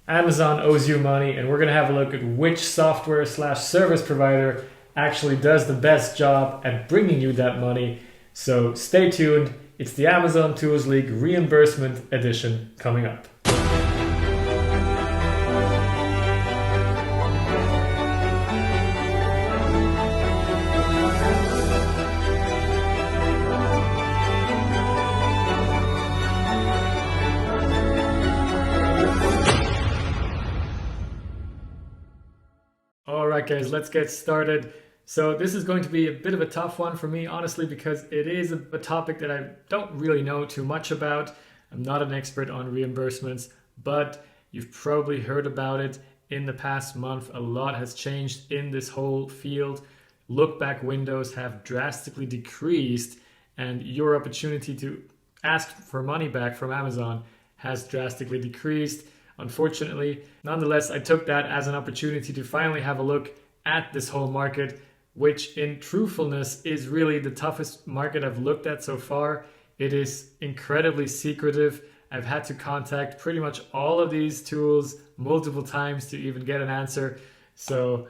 Amazon owes you money, and we're going to have a look at which software/service provider actually does the best job at bringing you that money. So stay tuned. It's the Amazon Tools League Reimbursement Edition coming up. All right, guys, let's get started. So this is going to be a bit of a tough one for me, honestly, because it is a topic that I don't really know too much about. I'm not an expert on reimbursements, but you've probably heard about it in the past month. A lot has changed in this whole field. Lookback windows have drastically decreased, and your opportunity to ask for money back from Amazon has drastically decreased, unfortunately. Nonetheless, I took that as an opportunity to finally have a look at this whole market, which in truthfulness is really the toughest market I've looked at so far. It is incredibly secretive. I've had to contact pretty much all of these tools multiple times to even get an answer. So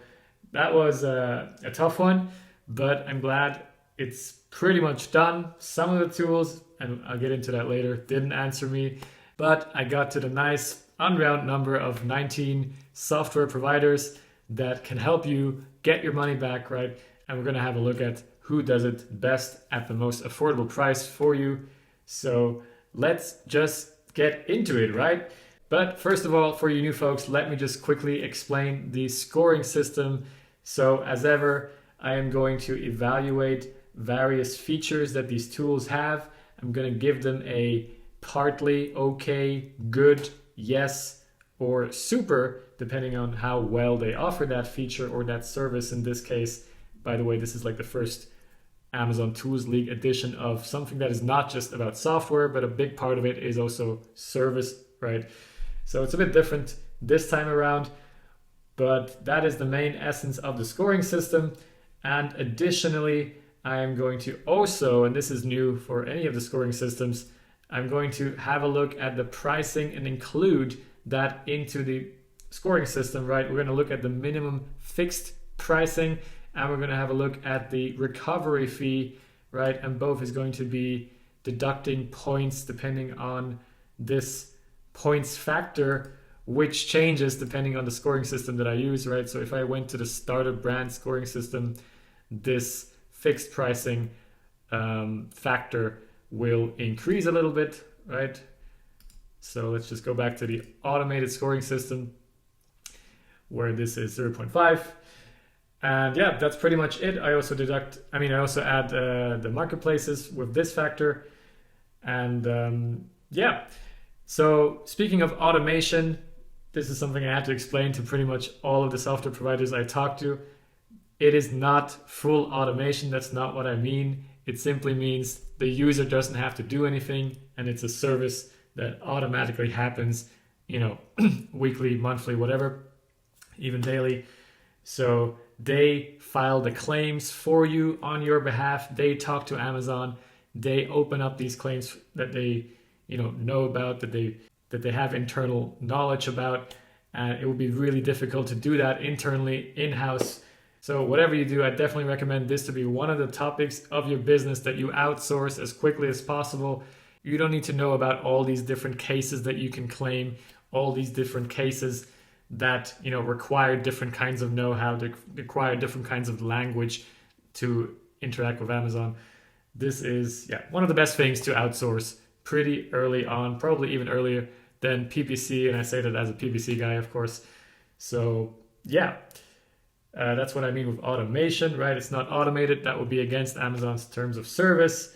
that was a tough one, but I'm glad it's pretty much done. Some of the tools, and I'll get into that later, didn't answer me, but I got to the nice unround number of 19 software providers that can help you get your money back, right? And we're going to have a look at who does it best at the most affordable price for you. So let's just get into it, right? But first of all, for you new folks, let me just quickly explain the scoring system. So as ever, I am going to evaluate various features that these tools have. I'm going to give them a partly okay, good, yes, or super, depending on how well they offer that feature or that service in this case. By the way, this is like the first Amazon Tools League edition of something that is not just about software, but a big part of it is also service, right? So it's a bit different this time around, but that is the main essence of the scoring system. And additionally, I am going to also, and this is new for any of the scoring systems, I'm going to have a look at the pricing and include that into the scoring system, right? We're going to look at the minimum fixed pricing, and we're going to have a look at the recovery fee, right? And both is going to be deducting points depending on this points factor, which changes depending on the scoring system that I use, right? So if I went to the starter brand scoring system, this fixed pricing factor will increase a little bit, right? So let's just go back to the automated scoring system where this is 0.5. And yeah, that's pretty much it. I also add the marketplaces with this factor. And yeah, so speaking of automation, this is something I had to explain to pretty much all of the software providers I talked to. It is not full automation. That's not what I mean. It simply means the user doesn't have to do anything, and it's a service that automatically happens, weekly, monthly, whatever, even daily. So they file the claims for you on your behalf. They talk to Amazon. They open up these claims that they, know about, that they have internal knowledge about. And it will be really difficult to do that internally, in-house. So whatever you do, I definitely recommend this to be one of the topics of your business that you outsource as quickly as possible. You don't need to know about all these different cases that you can claim, all these different cases that require different kinds of know-how, that require different kinds of language to interact with Amazon. This is one of the best things to outsource pretty early on, probably even earlier than PPC, and I say that as a PPC guy, of course. So yeah. That's what I mean with automation, right? It's not automated. That would be against Amazon's terms of service.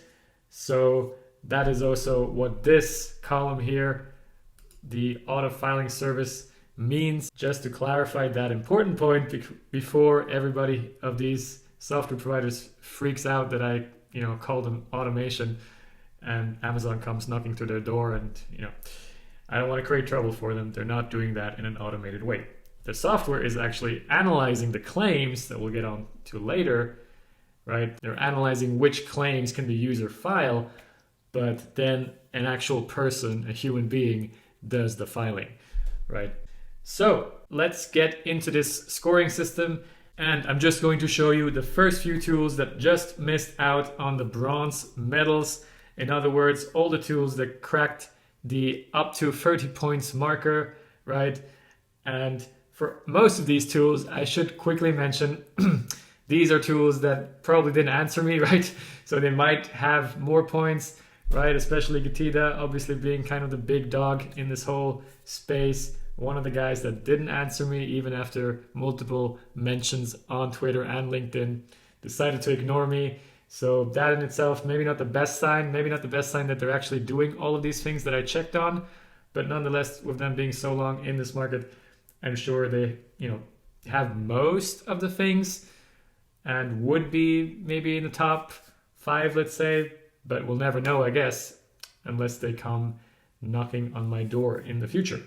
So that is also what this column here, the auto filing service, means. Just to clarify that important point before everybody of these software providers freaks out that I, call them automation and Amazon comes knocking to their door and, I don't want to create trouble for them. They're not doing that in an automated way. The software is actually analyzing the claims that we'll get on to later, right? They're analyzing which claims can the user file, but then an actual person, a human being, does the filing, right? So let's get into this scoring system, and I'm just going to show you the first few tools that just missed out on the bronze medals. In other words, all the tools that cracked the up to 30 points marker, right? And for most of these tools, I should quickly mention these are tools that probably didn't answer me, right? So they might have more points, right? Especially Getida, obviously being kind of the big dog in this whole space. One of the guys that didn't answer me, even after multiple mentions on Twitter and LinkedIn, decided to ignore me. So that in itself, maybe not the best sign, that they're actually doing all of these things that I checked on. But nonetheless, with them being so long in this market, I'm sure they, have most of the things and would be maybe in the top 5, let's say, but we'll never know, I guess, unless they come knocking on my door in the future.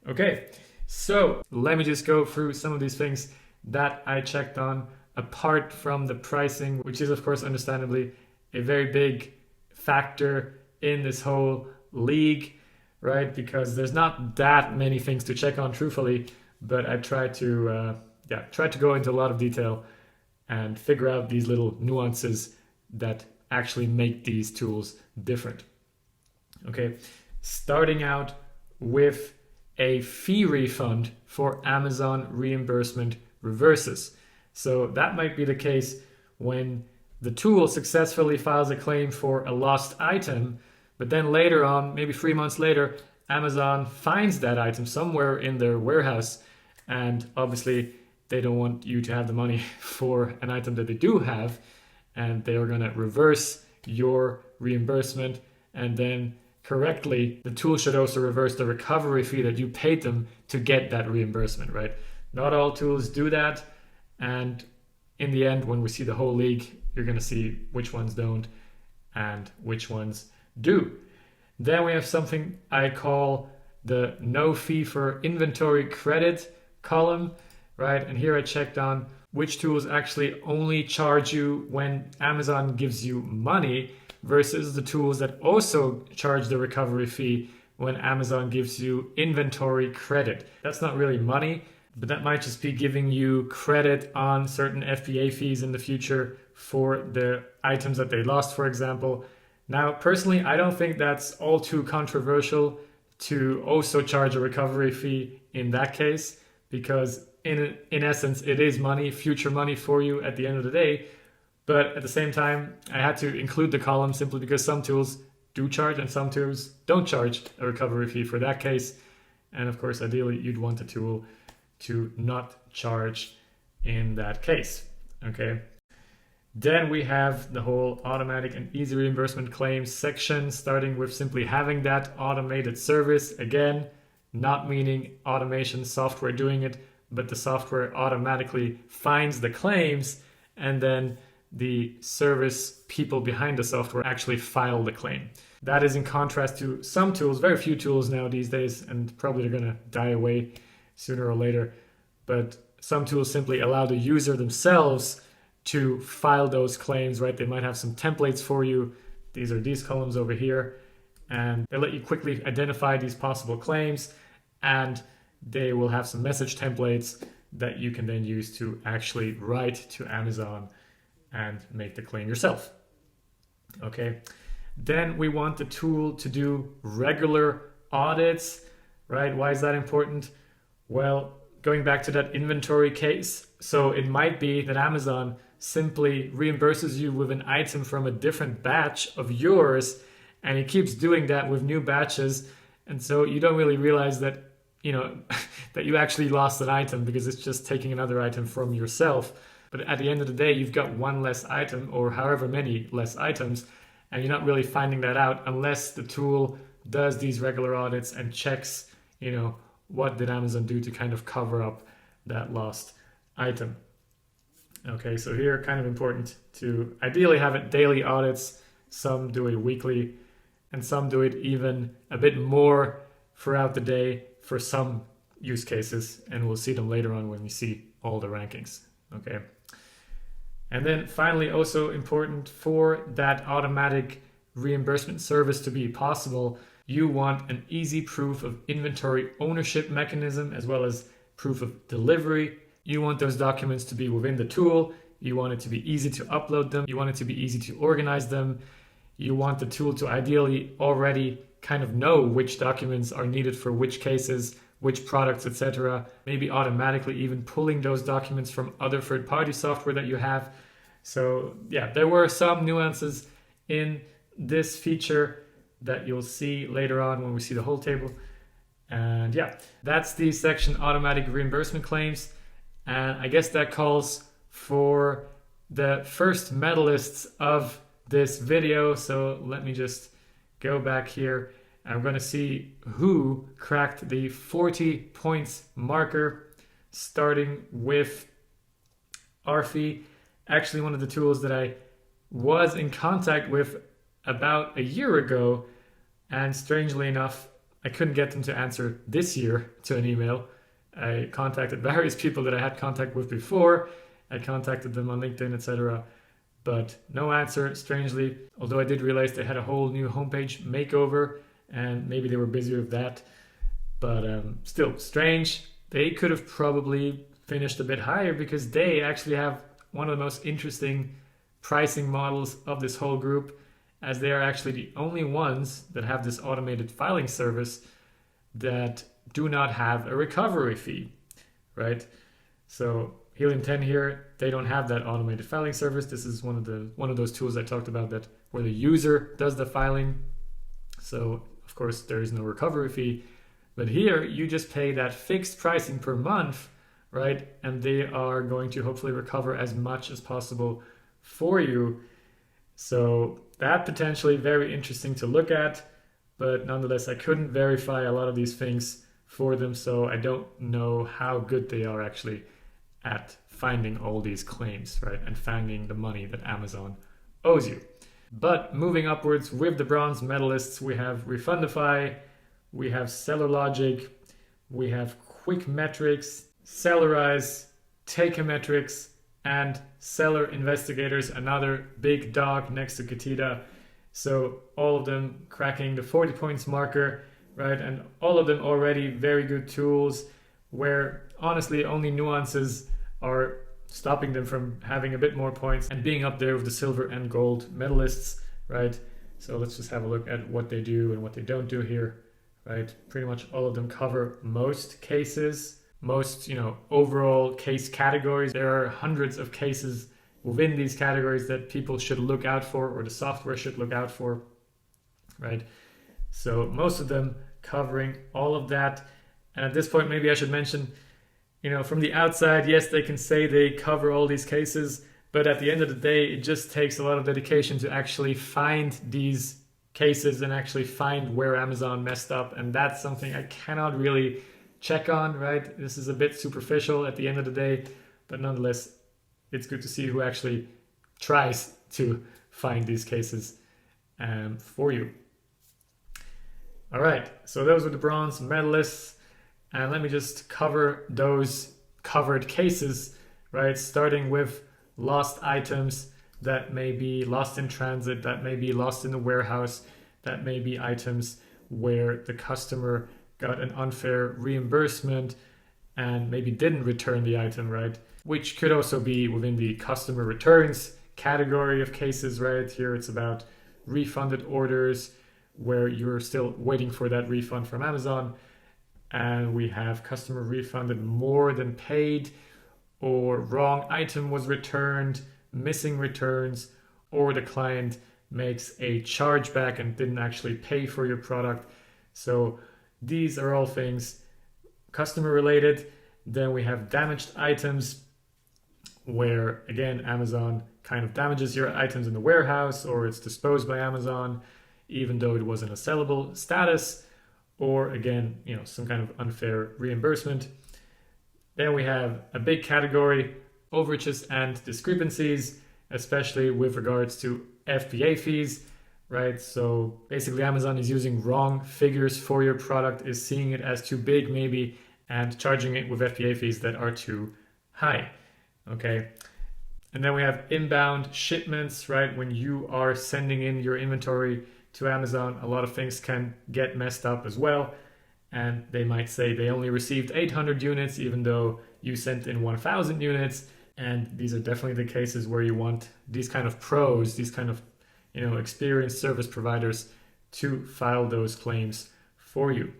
Okay, so let me just go through some of these things that I checked on, apart from the pricing, which is, of course, understandably a very big factor in this whole league, right? Because there's not that many things to check on, truthfully, but I tried to go into a lot of detail and figure out these little nuances that actually make these tools different. Okay, starting out with a fee refund for Amazon reimbursement reverses. So that might be the case when the tool successfully files a claim for a lost item, but then later on, maybe 3 months later, Amazon finds that item somewhere in their warehouse, and obviously they don't want you to have the money for an item that they do have, and they are going to reverse your reimbursement, and then correctly, the tool should also reverse the recovery fee that you paid them to get that reimbursement, right? Not all tools do that, and in the end, when we see the whole league, you're going to see which ones don't and which ones do. Then we have something I call the no fee for inventory credit column, right? And here I checked on which tools actually only charge you when Amazon gives you money versus the tools that also charge the recovery fee when Amazon gives you inventory credit. That's not really money, but that might just be giving you credit on certain FBA fees in the future for the items that they lost, for example. Now, personally, I don't think that's all too controversial to also charge a recovery fee in that case, because in essence, it is money, future money for you at the end of the day. But at the same time, I had to include the column simply because some tools do charge and some tools don't charge a recovery fee for that case. And of course, ideally, you'd want a tool to not charge in that case. Okay. Then we have the whole automatic and easy reimbursement claims section, starting with simply having that automated service. Again, not meaning automation software doing it, but the software automatically finds the claims, and then the service people behind the software actually file the claim. That is in contrast to some tools, very few tools now these days, and probably they're going to die away sooner or later. But some tools simply allow the user themselves to file those claims, right? They might have some templates for you. These are these columns over here, and they let you quickly identify these possible claims, and they will have some message templates that you can then use to actually write to Amazon and make the claim yourself. Okay. Then we want the tool to do regular audits, right? Why is that important? Well, going back to that inventory case, so it might be that Amazon simply reimburses you with an item from a different batch of yours, and it keeps doing that with new batches, and so you don't really realize that that you actually lost an item because it's just taking another item from yourself. But at the end of the day, you've got one less item or however many less items, and you're not really finding that out unless the tool does these regular audits and checks, what did Amazon do to kind of cover up that lost item. Okay, so here, kind of important to ideally have it daily audits. Some do it weekly, and some do it even a bit more throughout the day for some use cases, and we'll see them later on when we see all the rankings. Okay. And then finally, also important for that automatic reimbursement service to be possible, You want an easy proof of inventory ownership mechanism as well as proof of delivery. You want those documents to be within the tool. You want it to be easy to upload them. You want it to be easy to organize them. You want the tool to ideally already kind of know which documents are needed for which cases, which products, etc. Maybe automatically even pulling those documents from other third-party software that you have. So yeah, there were some nuances in this feature that you'll see later on when we see the whole table. And yeah, that's the section automatic reimbursement claims. And I guess that calls for the first medalists of this video. So let me just go back here. I'm going to see who cracked the 40 points marker, starting with Arfi. Actually, one of the tools that I was in contact with about a year ago, and strangely enough, I couldn't get them to answer this year to an email. I contacted various people that I had contact with before. I contacted them on LinkedIn, etc. But no answer, strangely. Although I did realize they had a whole new homepage makeover, and maybe they were busy with that. But still, strange. They could have probably finished a bit higher because they actually have one of the most interesting pricing models of this whole group, as they are actually the only ones that have this automated filing service that do not have a recovery fee, right? So Helium 10 here, they don't have that automated filing service. This is one of those tools I talked about that where the user does the filing. So of course there is no recovery fee, but here you just pay that fixed pricing per month, right? And they are going to hopefully recover as much as possible for you. So that potentially very interesting to look at, but nonetheless, I couldn't verify a lot of these things for them, so I don't know how good they are actually at finding all these claims, right? And finding the money that Amazon owes you. But moving upwards with the bronze medalists, we have Refundify, we have Seller Logic, we have Quick Metrics, Sellerize, Takeometrics, and Seller Investigators, another big dog next to Getida. So all of them cracking the 40 points marker, right? And all of them already very good tools where honestly only nuances are stopping them from having a bit more points and being up there with the silver and gold medalists, right? So let's just have a look at what they do and what they don't do here, right? Pretty much all of them cover most cases, most, overall case categories. There are hundreds of cases within these categories that people should look out for, or the software should look out for, right? So most of them covering all of that. And at this point, maybe I should mention, from the outside, yes, they can say they cover all these cases, but at the end of the day, it just takes a lot of dedication to actually find these cases and actually find where Amazon messed up. And that's something I cannot really check on, right? This is a bit superficial at the end of the day, but nonetheless, it's good to see who actually tries to find these cases for you. All right, so those were the bronze medalists. And let me just cover those covered cases, right? Starting with lost items that may be lost in transit, that may be lost in the warehouse, that may be items where the customer got an unfair reimbursement and maybe didn't return the item, right? Which could also be within the customer returns category of cases, right? Here it's about refunded orders where you're still waiting for that refund from Amazon. And we have customer refunded more than paid, or wrong item was returned, missing returns, or the client makes a chargeback and didn't actually pay for your product. So these are all things customer related. Then we have damaged items where, again, Amazon kind of damages your items in the warehouse, or it's disposed by Amazon, even though it wasn't a sellable status, or again, some kind of unfair reimbursement. Then we have a big category, overages and discrepancies, especially with regards to FBA fees, right? So basically Amazon is using wrong figures for your product, is seeing it as too big maybe, and charging it with FBA fees that are too high, okay? And then we have inbound shipments, right? When you are sending in your inventory to Amazon, a lot of things can get messed up as well. And they might say they only received 800 units, even though you sent in 1,000 units. And these are definitely the cases where you want these kind of pros, these kind of, experienced service providers to file those claims for you.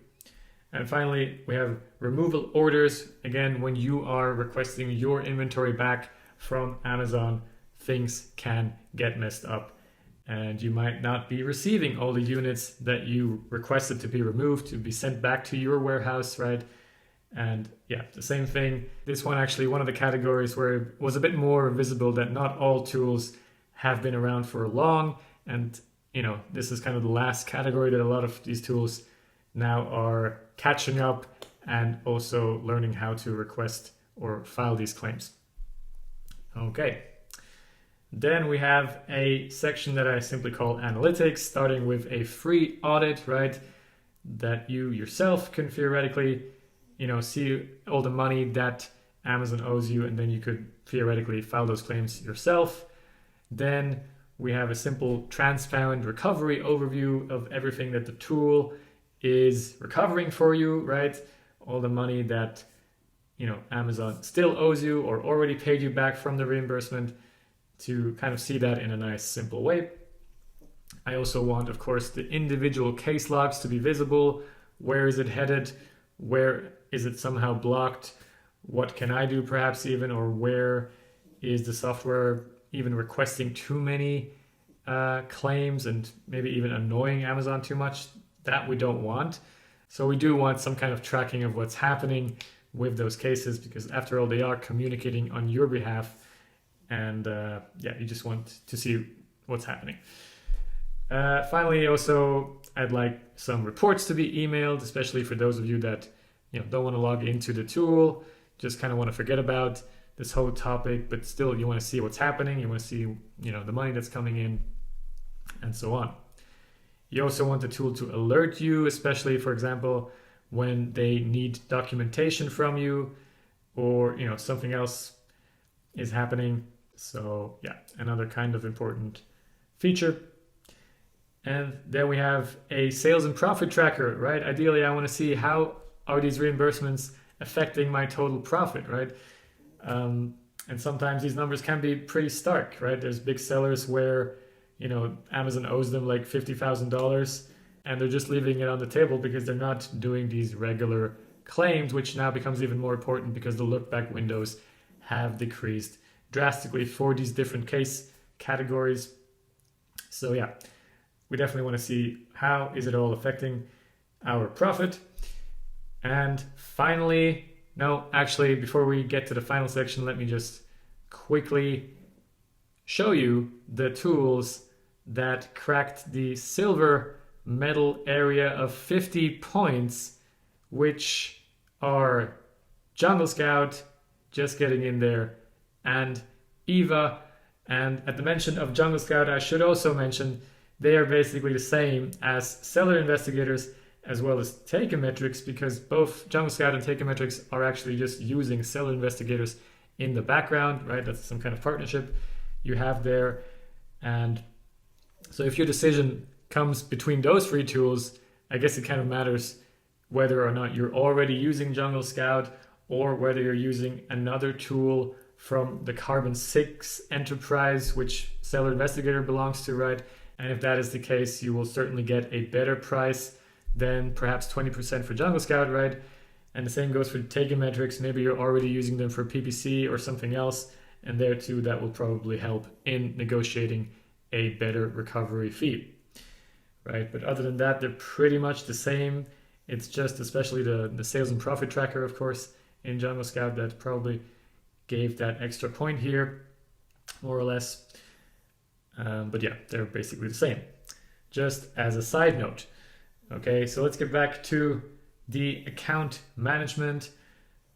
And finally, we have removal orders. Again, when you are requesting your inventory back from Amazon, things can get messed up and you might not be receiving all the units that you requested to be removed, to be sent back to your warehouse, right? And yeah, the same thing. This one actually, one of the categories where it was a bit more visible that not all tools have been around for long. And, this is kind of the last category that a lot of these tools now are catching up and also learning how to request or file these claims. Okay. Then we have a section that I simply call analytics, starting with a free audit, right? That you yourself can theoretically, see all the money that Amazon owes you, and then you could theoretically file those claims yourself. Then we have a simple transparent recovery overview of everything that the tool is recovering for you, right? All the money that, Amazon still owes you or already paid you back from the reimbursement, to kind of see that in a nice, simple way. I also want, of course, the individual case logs to be visible. Where is it headed? Where is it somehow blocked? What can I do perhaps even? Or where is the software even requesting too many claims and maybe even annoying Amazon too much? That we don't want. So we do want some kind of tracking of what's happening with those cases, because after all, they are communicating on your behalf. And you just want to see what's happening. Finally, also, I'd like some reports to be emailed, especially for those of you that don't want to log into the tool, just kind of want to forget about this whole topic, but still you want to see what's happening, you want to see the money that's coming in, and so on. You also want the tool to alert you, especially, for example, when they need documentation from you, or something else is happening. So yeah, another kind of important feature. And then we have a sales and profit tracker, right? Ideally, I want to see how are these reimbursements affecting my total profit, right? And sometimes these numbers can be pretty stark, right? There's big sellers where, Amazon owes them like $50,000 and they're just leaving it on the table because they're not doing these regular claims, which now becomes even more important because the lookback windows have decreased drastically for these different case categories. So yeah, we definitely want to see how is it all affecting our profit. And finally, before we get to the final section, let me just quickly show you the tools that cracked the silver medal area of 50 points, which are Jungle Scout, just getting in there, and Eva. And at the mention of Jungle Scout, I should also mention they are basically the same as Seller Investigators as well as Takeometrics, because both Jungle Scout and Takeometrics are actually just using Seller Investigators in the background, right? That's some kind of partnership you have there. And so if your decision comes between those three tools, I guess it kind of matters whether or not you're already using Jungle Scout or whether you're using another tool from the Carbon 6 enterprise, which Seller Investigator belongs to, right? And if that is the case, you will certainly get a better price than perhaps 20% for Jungle Scout, right? And the same goes for Takeometrics. Maybe you're already using them for PPC or something else, and there too, that will probably help in negotiating a better recovery fee, right? But other than that, they're pretty much the same. It's just especially the sales and profit tracker, of course, in Jungle Scout that probably gave that extra point here, more or less. But yeah, they're basically the same. Just as a side note. Okay, so let's get back to the account management,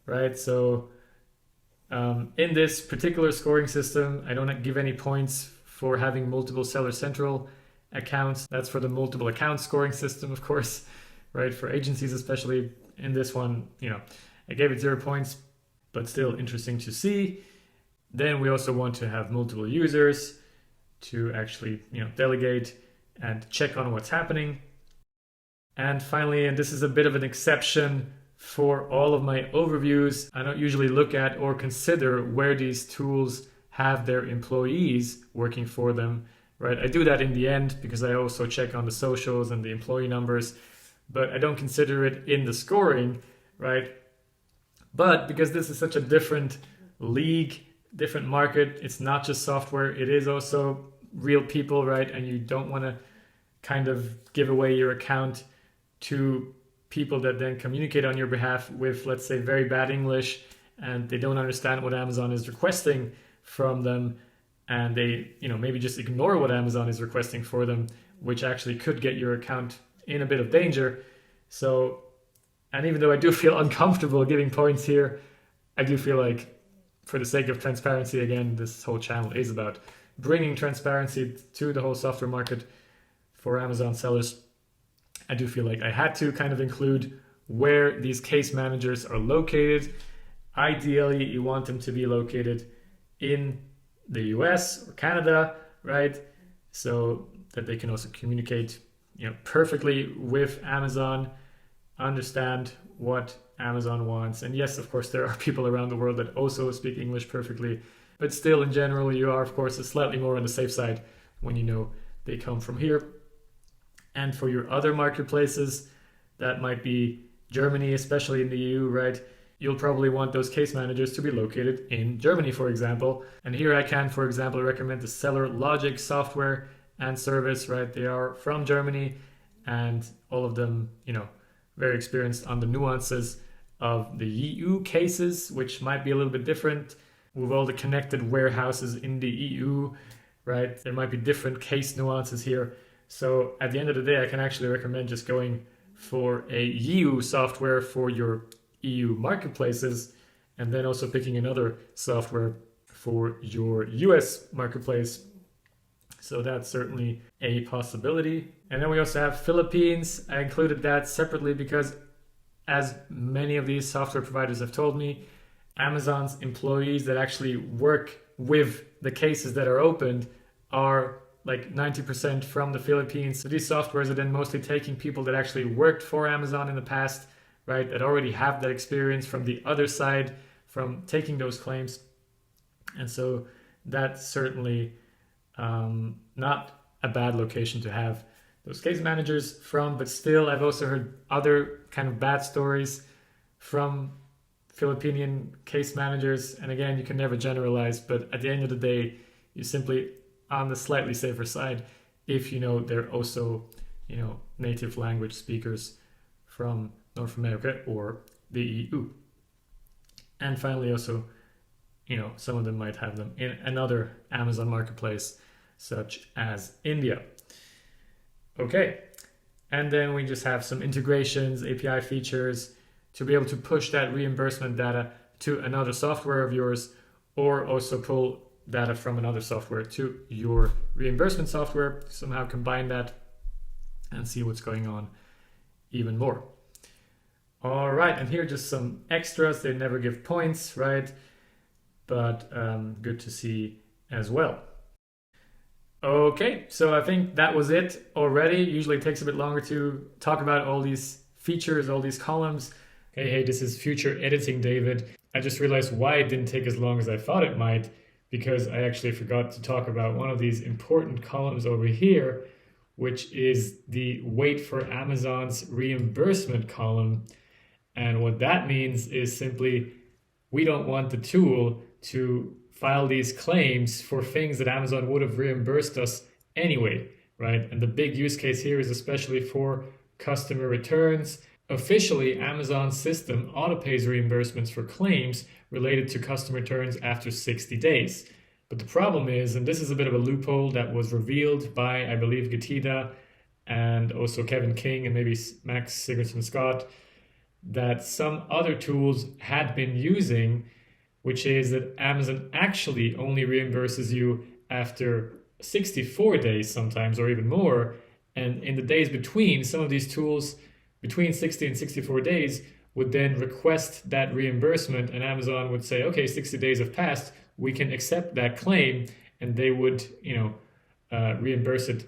right? So in this particular scoring system, I don't give any points for having multiple Seller Central accounts. That's for the multiple account scoring system, of course, right? For agencies, especially. In this one, I gave it 0 points, but still interesting to see. Then we also want to have multiple users to actually, delegate and check on what's happening. And finally, and this is a bit of an exception for all of my overviews, I don't usually look at or consider where these tools have their employees working for them, right? I do that in the end because I also check on the socials and the employee numbers, but I don't consider it in the scoring, right? But because this is such a different league, different market, it's not just software, it is also real people, right? And you don't want to kind of give away your account to people that then communicate on your behalf with, let's say, very bad English, and they don't understand what Amazon is requesting from them, and they, maybe just ignore what Amazon is requesting for them, which actually could get your account in a bit of danger. So, and even though I do feel uncomfortable giving points here, I do feel like, for the sake of transparency, again, this whole channel is about bringing transparency to the whole software market for Amazon sellers. I do feel like I had to kind of include where these case managers are located. Ideally, you want them to be located in the US or Canada, right? So that they can also communicate, perfectly with Amazon, understand what Amazon wants. And yes, of course, there are people around the world that also speak English perfectly, but still in general, you are, of course, slightly more on the safe side when you know they come from here. And for your other marketplaces, that might be Germany, especially in the EU, right? You'll probably want those case managers to be located in Germany, for example. And here I can, for example, recommend the Seller Logic software and service, right? They are from Germany, and all of them, very experienced on the nuances of the EU cases, which might be a little bit different with all the connected warehouses in the EU, right? There might be different case nuances here. So at the end of the day, I can actually recommend just going for a EU software for your EU marketplaces, and then also picking another software for your US marketplace. So that's certainly a possibility. And then we also have Philippines. I included that separately because, as many of these software providers have told me, Amazon's employees that actually work with the cases that are opened are like 90% from the Philippines. So these softwares are then mostly taking people that actually worked for Amazon in the past, right? That already have that experience from the other side, from taking those claims. And so that's certainly not a bad location to have those case managers from, but still I've also heard other kind of bad stories from Filipinian case managers. And again, you can never generalize, but at the end of the day, you simply on the slightly safer side if they're also native language speakers from North America or the EU. And finally also some of them might have them in another Amazon marketplace such as India. Okay, and then we just have some integrations, API features to be able to push that reimbursement data to another software of yours, or also pull data from another software to your reimbursement software, somehow combine that and see what's going on even more. All right, and here just some extras. They never give points, right? But good to see as well. Okay, so I think that was it already. Usually it takes a bit longer to talk about all these features, all these columns. Hey, this is future editing, David. I just realized why it didn't take as long as I thought it might, because I actually forgot to talk about one of these important columns over here, which is the wait for Amazon's reimbursement column. And what that means is simply we don't want the tool to file these claims for things that Amazon would have reimbursed us anyway, right? And the big use case here is especially for customer returns. Officially, Amazon's system auto-pays reimbursements for claims related to customer returns after 60 days. But the problem is, and this is a bit of a loophole that was revealed by, I believe, Getida and also Kevin King and maybe Max Sigurdsson-Scott, that some other tools had been using, which is that Amazon actually only reimburses you after 64 days sometimes, or even more. And in the days between, some of these tools between 60 and 64 days would then request that reimbursement, and Amazon would say, okay, 60 days have passed, we can accept that claim, and they would, reimburse it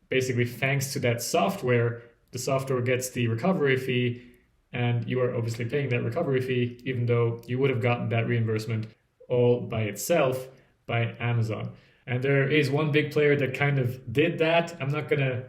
basically thanks to that software, the software gets the recovery fee, and you are obviously paying that recovery fee, even though you would have gotten that reimbursement all by itself by Amazon. And there is one big player that kind of did that. I'm not going to,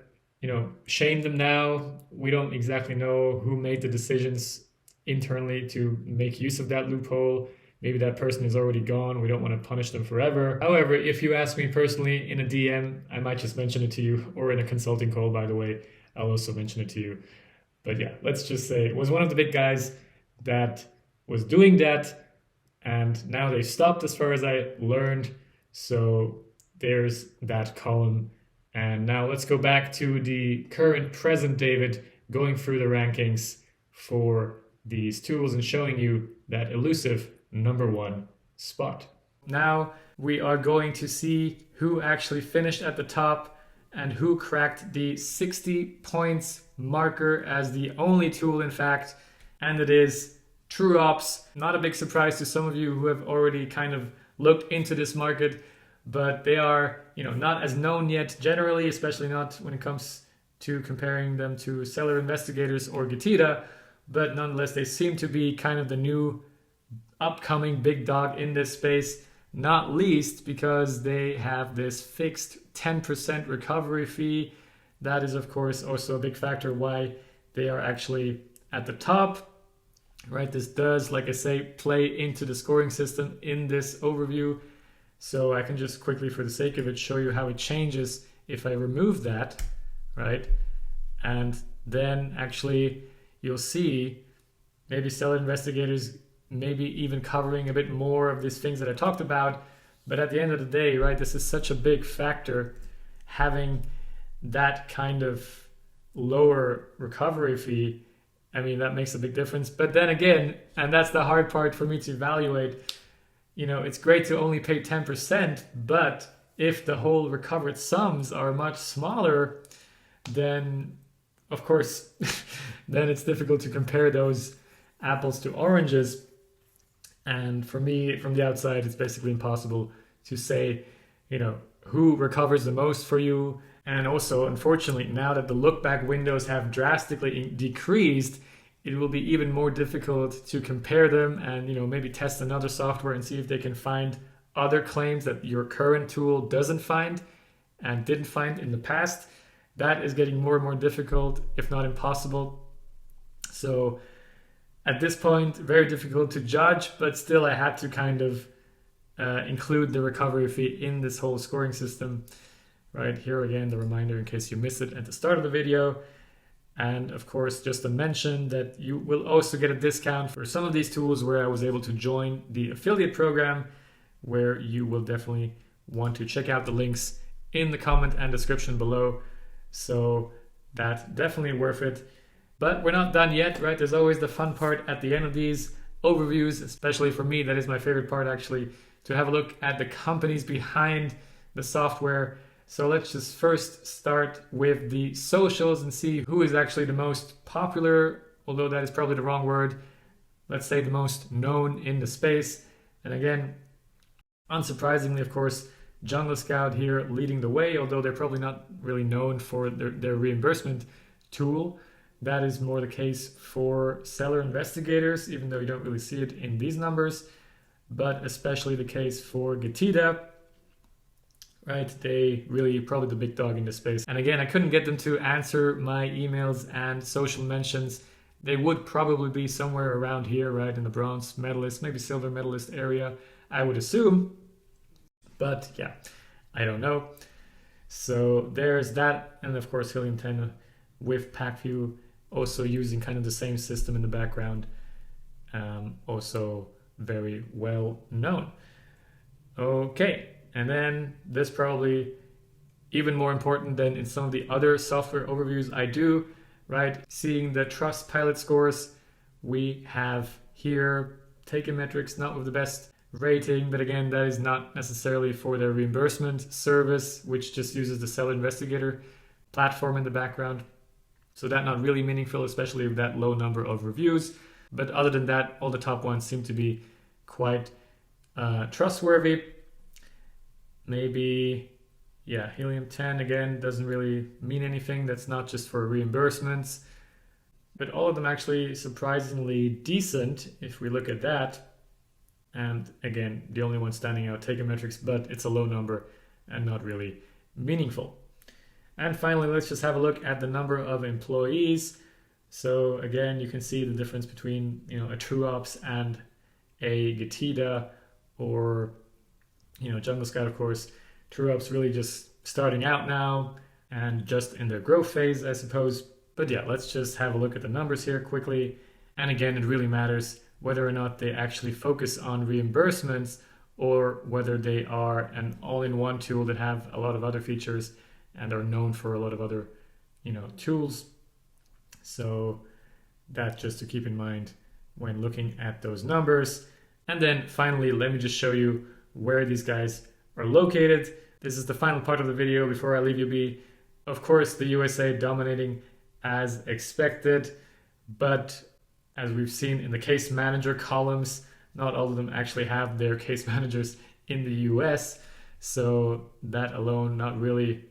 shame them now. We don't exactly know who made the decisions internally to make use of that loophole. Maybe that person is already gone. We don't want to punish them forever. However, if you ask me personally in a DM, I might just mention it to you, or in a consulting call, by the way, I'll also mention it to you. But yeah, let's just say it was one of the big guys that was doing that, and now they stopped as far as I learned. So there's that column. And now let's go back to the current present David, going through the rankings for these tools and showing you that elusive #1 spot. Now we are going to see who actually finished at the top and who cracked the 60 points marker as the only tool, in fact, and it is TrueOps. Not a big surprise to some of you who have already kind of looked into this market, but they are, not as known yet generally, especially not when it comes to comparing them to Seller Investigators or Getida, but nonetheless, they seem to be kind of the new upcoming big dog in this space, not least because they have this fixed 10% recovery fee. That is, of course, also a big factor why they are actually at the top, right? This does, like I say, play into the scoring system in this overview. So I can just quickly, for the sake of it, show you how it changes if I remove that, right? And then actually you'll see maybe Seller Investigators maybe even covering a bit more of these things that I talked about. But at the end of the day, right, this is such a big factor, having that kind of lower recovery fee. I mean, that makes a big difference. But then again, and that's the hard part for me to evaluate, it's great to only pay 10%, but if the whole recovered sums are much smaller, then of course, then it's difficult to compare those apples to oranges. And for me, from the outside, it's basically impossible to say, who recovers the most for you. And also, unfortunately, now that the lookback windows have drastically decreased, it will be even more difficult to compare them and, maybe test another software and see if they can find other claims that your current tool doesn't find and didn't find in the past. That is getting more and more difficult, if not impossible. So at this point, very difficult to judge, but still I had to kind of include the recovery fee in this whole scoring system. Right here again, the reminder in case you missed it at the start of the video. And of course, just to mention that you will also get a discount for some of these tools where I was able to join the affiliate program, where you will definitely want to check out the links in the comment and description below. So that's definitely worth it. But we're not done yet, right? There's always the fun part at the end of these overviews, especially for me. That is my favorite part, actually, to have a look at the companies behind the software. So let's just first start with the socials and see who is actually the most popular, although that is probably the wrong word. Let's say the most known in the space. And again, unsurprisingly, of course, Jungle Scout here leading the way, although they're probably not really known for their reimbursement tool. That is more the case for Seller Investigators, even though you don't really see it in these numbers, but especially the case for Getida. Right, they really probably the big dog in this space. And again, I couldn't get them to answer my emails and social mentions. They would probably be somewhere around here, right, in the bronze medalist, maybe silver medalist area, I would assume. But yeah, I don't know. So there's that. And of course, Helium 10 with PackView, also using kind of the same system in the background. Also very well known. Okay. And then this probably even more important than in some of the other software overviews I do, right? Seeing the Trustpilot scores we have here, Taken Metrics, not with the best rating, but again, that is not necessarily for their reimbursement service, which just uses the Seller Investigator platform in the background. So that not really meaningful, especially with that low number of reviews. But other than that, all the top ones seem to be quite trustworthy. Maybe, yeah, helium 10 again doesn't really mean anything. That's not just for reimbursements, but all of them actually surprisingly decent if we look at that. And again, the only one standing out, Takeometrics, but it's a low number and not really meaningful. And finally, let's just have a look at the number of employees. So again, you can see the difference between a TrueOps and a Getida, or Jungle Scout, of course. TrueOps really just starting out now and just in their growth phase, I suppose. But yeah, let's just have a look at the numbers here quickly. And again, it really matters whether or not they actually focus on reimbursements or whether they are an all-in-one tool that have a lot of other features and are known for a lot of other tools. So that's just to keep in mind when looking at those numbers. And then finally, let me just show you where these guys are located. This is the final part of the video before I leave you be. Of course, the USA dominating as expected, but as we've seen in the case manager columns, not all of them actually have their case managers in the US. So that alone, not really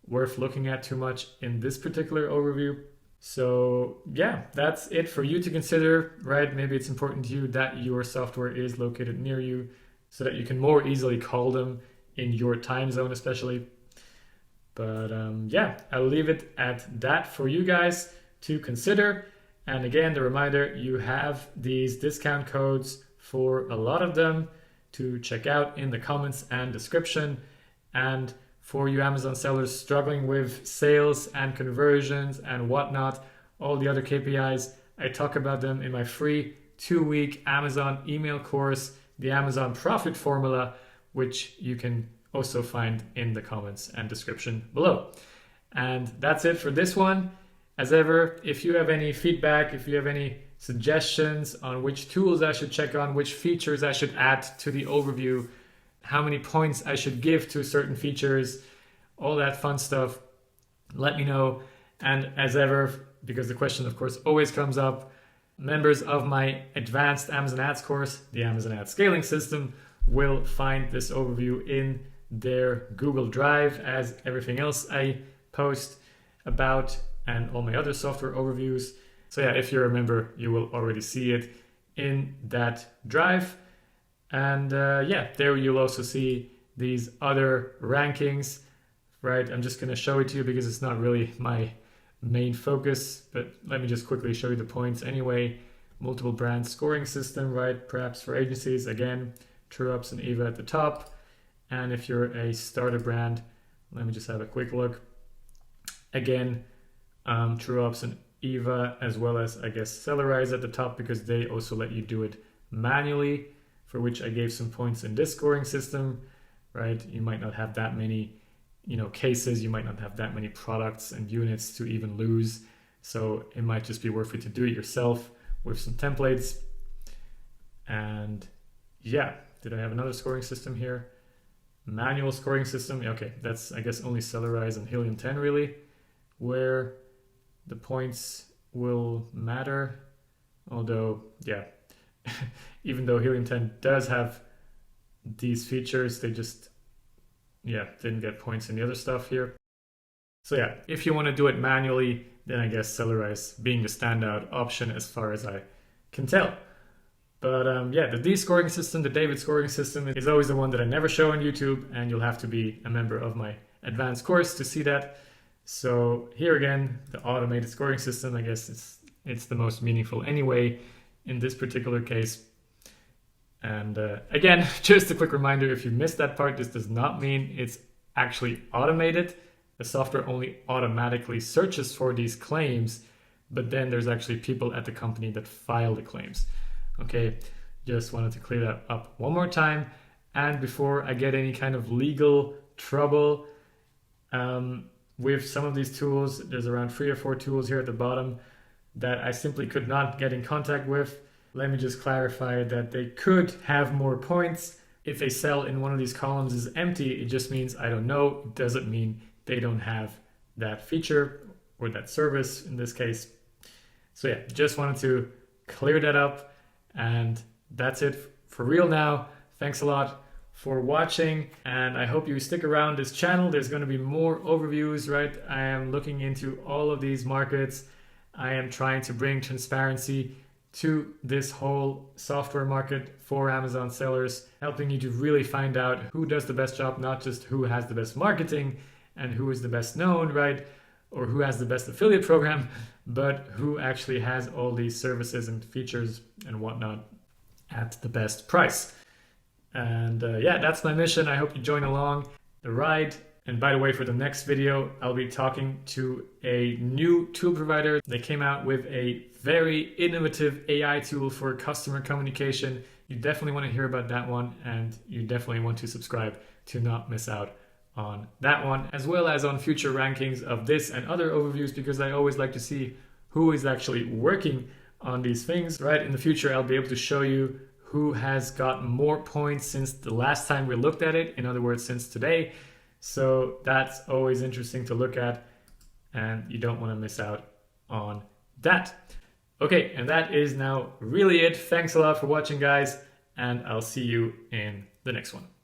worth looking at too much in this particular overview. So yeah, that's it for you to consider, right? Maybe it's important to you that your software is located near you so that you can more easily call them in your time zone, especially. But yeah, I'll leave it at that for you guys to consider. And again, the reminder, you have these discount codes for a lot of them to check out in the comments and description. And for you Amazon sellers struggling with sales and conversions and whatnot, all the other KPIs, I talk about them in my free 2-week Amazon email course, the Amazon Profit Formula, which you can also find in the comments and description below. And that's it for this one. As ever, if you have any feedback, if you have any suggestions on which tools I should check on, which features I should add to the overview, how many points I should give to certain features, all that fun stuff, let me know. And as ever, because the question of course always comes up, members of my advanced Amazon Ads course, the Amazon Ads Scaling System, will find this overview in their Google Drive as everything else I post about and all my other software overviews. So yeah, if you're a member, you will already see it in that drive. And yeah, there you'll also see these other rankings, right? I'm just going to show it to you because it's not really my main focus, but let me just quickly show you the points anyway. Multiple brand scoring system, right? Perhaps for agencies, again, TrueOps and Eva at the top. And if you're a starter brand, let me just have a quick look. Again, TrueOps and Eva, as well as I guess Sellerize at the top, because they also let you do it manually, for which I gave some points in this scoring system, right? You might not have that many, cases, you might not have that many products and units to even lose. So it might just be worth it to do it yourself with some templates. And yeah, did I have another scoring system here? Manual scoring system. Okay, that's I guess only Sellerize and Helium 10 really, where the points will matter. Although, yeah, even though Helium 10 does have these features, they just, didn't get points in the other stuff here. So yeah, if you want to do it manually, then I guess Sellerize being the standout option as far as I can tell. But yeah, the D scoring system, the David scoring system is always the one that I never show on YouTube, and you'll have to be a member of my advanced course to see that. So here again, the automated scoring system, I guess it's the most meaningful anyway in this particular case. And again, just a quick reminder, if you missed that part, this does not mean it's actually automated. The software only automatically searches for these claims, but then there's actually people at the company that file the claims. Okay, just wanted to clear that up one more time. And before I get any kind of legal trouble with some of these tools, there's around 3 or 4 tools here at the bottom that I simply could not get in contact with. Let me just clarify that they could have more points. If a cell in one of these columns is empty, it just means I don't know. It doesn't mean they don't have that feature or that service in this case. So yeah, just wanted to clear that up. And that's it for real now. Thanks a lot for watching, and I hope you stick around this channel. There's going to be more overviews, right? I am looking into all of these markets. I am trying to bring transparency to this whole software market for Amazon sellers, helping you to really find out who does the best job, not just who has the best marketing and who is the best known, right? Or who has the best affiliate program, but who actually has all these services and features and whatnot at the best price. And yeah, that's my mission. I hope you join along the ride. And by the way, for the next video, I'll be talking to a new tool provider. They came out with a very innovative AI tool for customer communication. You definitely want to hear about that one, and you definitely want to subscribe to not miss out on that one, as well as on future rankings of this and other overviews, because I always like to see who is actually working on these things, right? In the future, I'll be able to show you who has got more points since the last time we looked at it. In other words, since today. So that's always interesting to look at, and you don't want to miss out on that. Okay, and that is now really it. Thanks a lot for watching, guys, and I'll see you in the next one.